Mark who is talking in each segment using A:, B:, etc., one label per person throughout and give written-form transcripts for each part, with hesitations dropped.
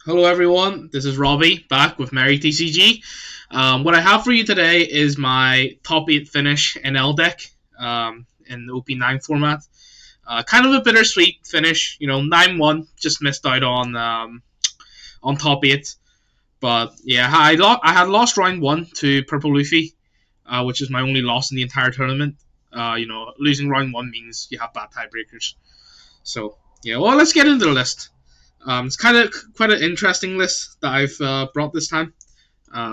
A: Hello everyone, this is Robbie back with Merry TCG. What I have for you today is my top 8 finish Enel deck in the OP9 format. Kind of a bittersweet finish, 9-1, just missed out on top 8. But yeah, I had lost round 1 to Purple Luffy, which is my only loss in the entire tournament. Losing round 1 means you have bad tiebreakers. So yeah, well, let's get into the list. It's kind of quite an interesting list that I've brought this time.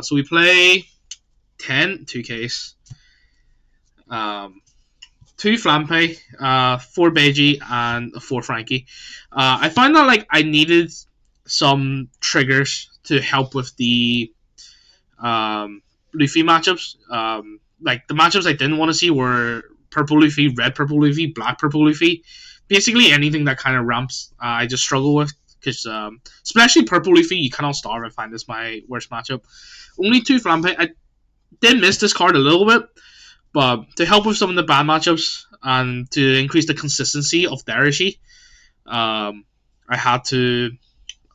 A: So we play 10 2Ks, um, 2 Flampe, 4 Beiji, and 4 Frankie. I find that I needed some triggers to help with the Luffy matchups. Like the matchups I didn't want to see were Purple Luffy, Red Purple Luffy, Black Purple Luffy. Basically anything that kind of ramps, I just struggle with because especially Purple Luffy, you cannot starve. I find this my worst matchup. Only 2 Flampe. I did miss this card a little bit, but to help with some of the bad matchups and to increase the consistency of Darashi, I had to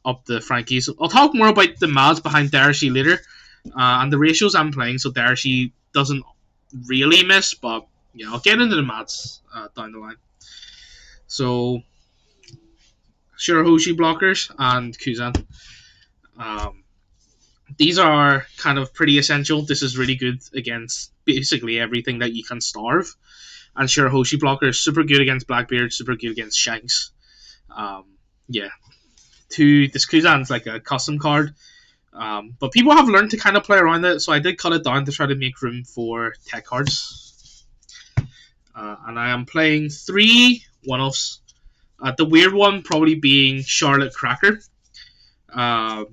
A: up the Frankies. I'll talk more about the maths behind Darashi later and the ratios I'm playing, so Darashi doesn't really miss, but yeah, I'll get into the maths down the line. So Shirahoshi blockers and Kuzan. Um, these are kind of pretty essential. This is really good against basically everything that you can starve. And Shirahoshi blocker is super good against Blackbeard, super good against Shanks. Um, yeah. This Kuzan's like a custom card. But people have learned to kind of play around it, so I did cut it down to try to make room for tech cards. And I am playing 3 one-offs. The weird one probably being Charlotte Cracker. The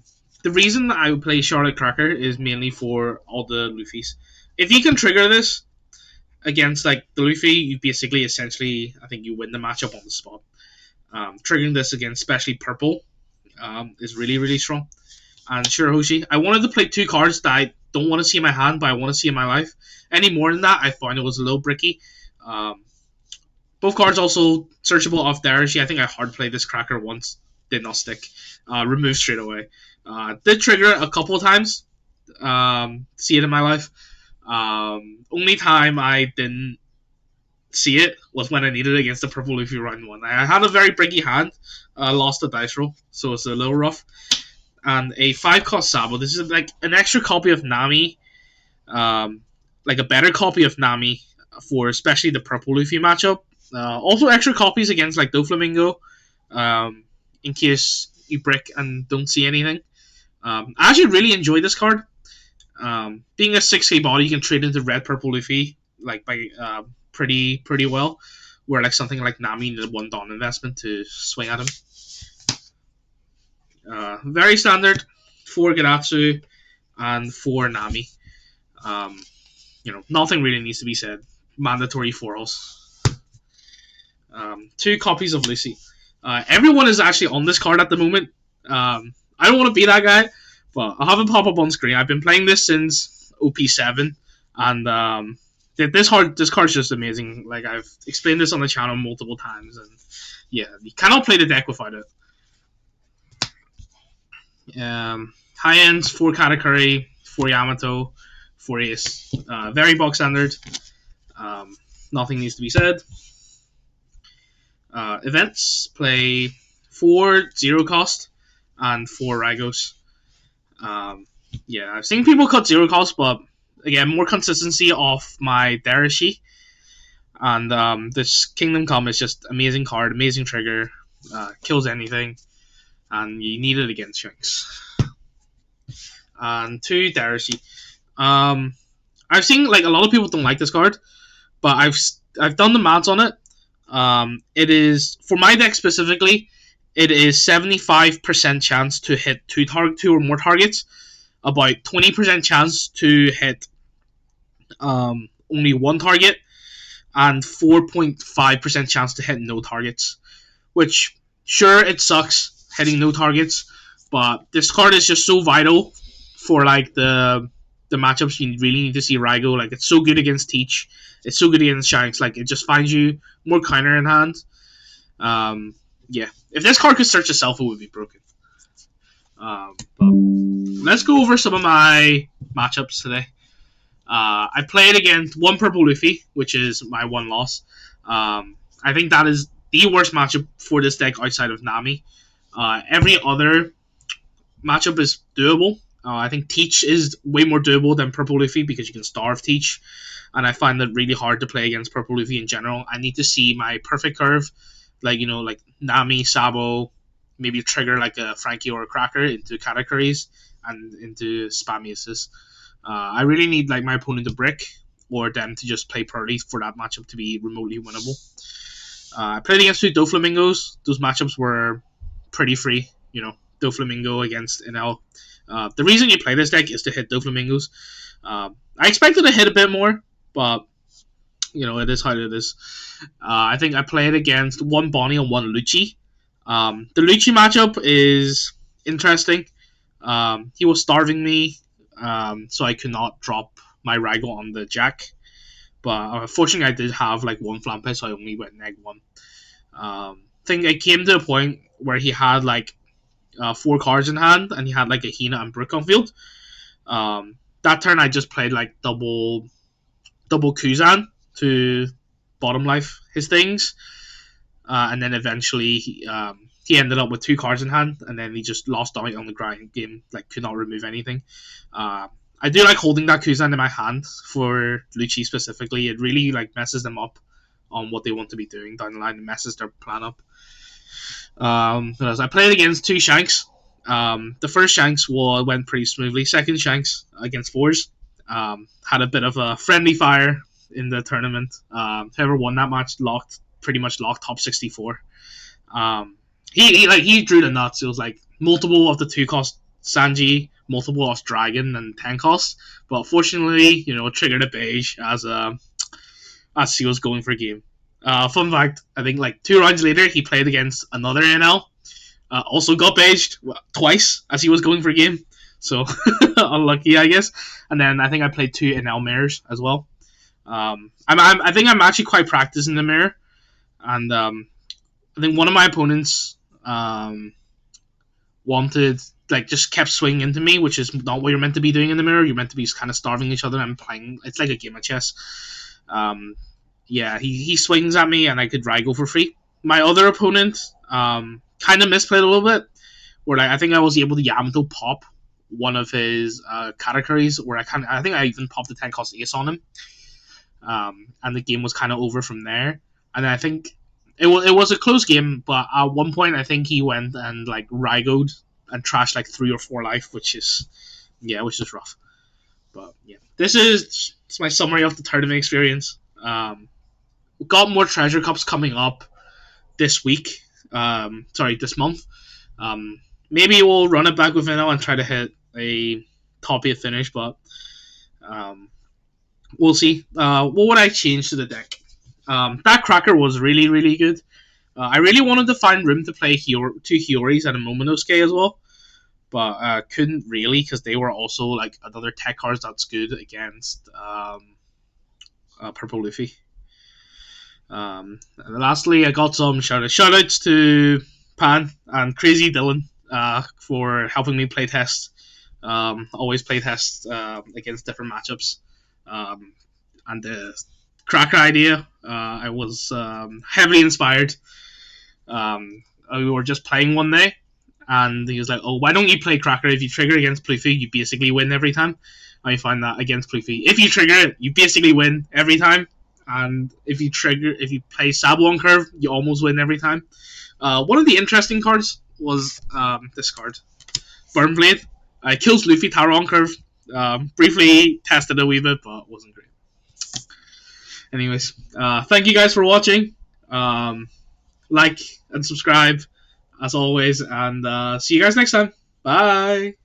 A: reason I would play Charlotte Cracker is mainly for all the Luffys. If you can trigger this against the Luffy, you basically essentially I think you win the matchup on the spot. Triggering this against especially Purple is really really strong. And Shirahoshi, I wanted to play 2 cards that I don't want to see in my hand, but I want to see in my life. Any more than that, I found it was a little bricky. Both cards also searchable off Darashi. I think I hard played this Cracker once, did not stick. Removed straight away. Did trigger it a couple of times. See it in my life. Only time I didn't see it was when I needed it against the Purple Luffy round 1. I had a very bricky hand. Lost the dice roll, so it's a little rough. And a 5-cost Sabo. This is like an extra copy of Nami. Like a better copy of Nami for especially the Purple Luffy matchup. Also extra copies against Doflamingo, in case you brick and don't see anything. I actually really enjoy this card. Being a 6k body, you can trade into Red Purple Luffy by pretty well. Where something like Nami needed 1 Dawn investment to swing at him. Very standard, 4 Garatsu and 4 Nami. Nothing really needs to be said. Mandatory 4-os. 2 copies of Lucy. Everyone is actually on this card at the moment. I don't want to be that guy, but I'll have it pop up on screen. I've been playing this since OP7, and this card's just amazing. I've explained this on the channel multiple times, and yeah, you cannot play the deck without it. High ends, 4 Katakuri, 4 Yamato, 4 Ace. Very box standard. Nothing needs to be said. Events play 4 0 cost and 4 Rygos. Yeah, I've seen people cut 0 cost, but again, more consistency off my Darashi. And this Kingdom Come is just amazing card, amazing trigger, kills anything, and you need it against Shanks. And 2 Darashi. I've seen a lot of people don't like this card, but I've done the maths on it. It is, for my deck specifically, it is 75% chance to hit 2 or more targets, about 20% chance to hit only 1 target, and 4.5% chance to hit no targets. Which, sure, it sucks hitting no targets, but this card is just so vital for the matchups you really need to see Rygo. It's so good against Teach. It's so good against Shanks. It just finds you more counter in hand. Yeah. If this card could search itself, it would be broken. But let's go over some of my matchups today. I played against one Purple Luffy, which is my one loss. I think that is the worst matchup for this deck outside of Nami. Every other matchup is doable. I think Teach is way more doable than Purple Luffy because you can starve Teach, and I find that really hard to play against Purple Luffy in general. I need to see my perfect curve, like Nami, Sabo, maybe trigger like a Frankie or a Cracker into categories and into spammy assists. I really need like my opponent to brick or them to just play Purdy for that matchup to be remotely winnable. I played against two Doflamingos. Those matchups were pretty free. Doflamingo against Enel. The reason you play this deck is to hit Doflamingos. I expected to hit a bit more, but it is how it is. I think I played against one Bonnie and one Lucci. The Lucci matchup is interesting. He was starving me, so I could not drop my Raigo on the Jack. But fortunately, I did have like one Flampe, so I only went neg one. I think I came to a point where he had like 4 cards in hand, and he had like a Hina and Brook on field. That turn, I just played like double Kuzan to bottom life his things, and then eventually he ended up with 2 cards in hand, and then he just lost out on the grind game, like could not remove anything. I do like holding that Kuzan in my hand for Lucci specifically. It really like messes them up on what they want to be doing down the line. It messes their plan up. As I played against 2 Shanks. The first Shanks went pretty smoothly. Second Shanks against 4s had a bit of a friendly fire in the tournament. Whoever won that match pretty much locked top 64. He drew the nuts. It was like multiple of the 2 cost Sanji, multiple of Dragon, and 10 cost. But fortunately, triggered a beige as he was going for game. Fun fact, I think like 2 rounds later, he played against another NL. Also got beiged twice as he was going for game. So unlucky, I guess. And then I think I played 2 NL mirrors as well. I think I'm actually quite practiced in the mirror. And I think one of my opponents wanted, like, just kept swinging into me, which is not what you're meant to be doing in the mirror. You're meant to be kind of starving each other and playing. It's like a game of chess. He swings at me and I could Raigo for free. My other opponent kind of misplayed a little bit, where I think I was able to Yamato pop one of his categories, where I think I even popped the 10 cost ace on him, and the game was kind of over from there. And I think it was a close game, but at one point I think he went and like Raigo'd and trashed like 3 or 4 life, which is rough. But yeah, this is my summary of the tournament experience. We've got more treasure cups coming up this week. This month. Maybe we'll run it back with Enel and try to hit a top 8 finish, but we'll see. What would I change to the deck? That Cracker was really, really good. I really wanted to find room to play 2 Hioris and a Momonosuke as well, but couldn't really because they were also like another tech cards that's good against Purple Luffy. And lastly, I got some shoutouts to Pan and Crazy Dylan for helping me play test. Always play test against different matchups. And the Cracker idea, I was heavily inspired. We were just playing one day, and he was like, "Oh, why don't you play Cracker? If you trigger against Pluffy, you basically win every time." I find that against Pluffy, if you trigger it, you basically win every time. And if you play Sabo on curve, you almost win every time. One of the interesting cards was this card, Burnblade. It kills Luffy Taro on curve. Briefly tested a wee bit, but wasn't great. Anyways, thank you guys for watching. Like and subscribe as always, and see you guys next time. Bye.